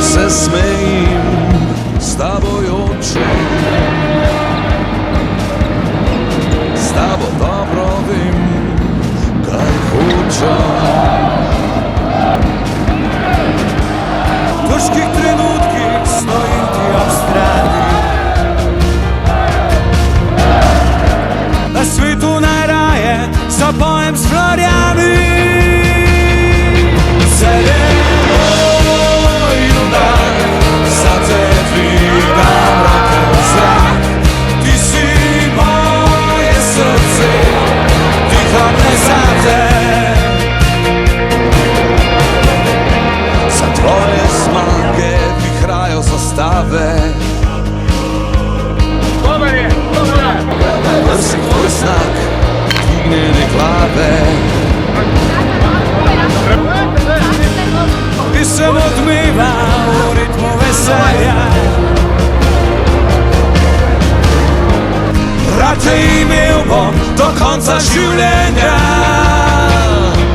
se smejím s teboj oče, s tebo dobro vem, kaj hočem. V težkih trenutkih stojim ti ob strani, na svetu najraje zapojem s Florjani. Za tvoje zmage vihrajo zastave, prsi tvoj znak dvignjene glave. Ti sem odmeval v ritmu veselja, rad te imel bom do konca življenja.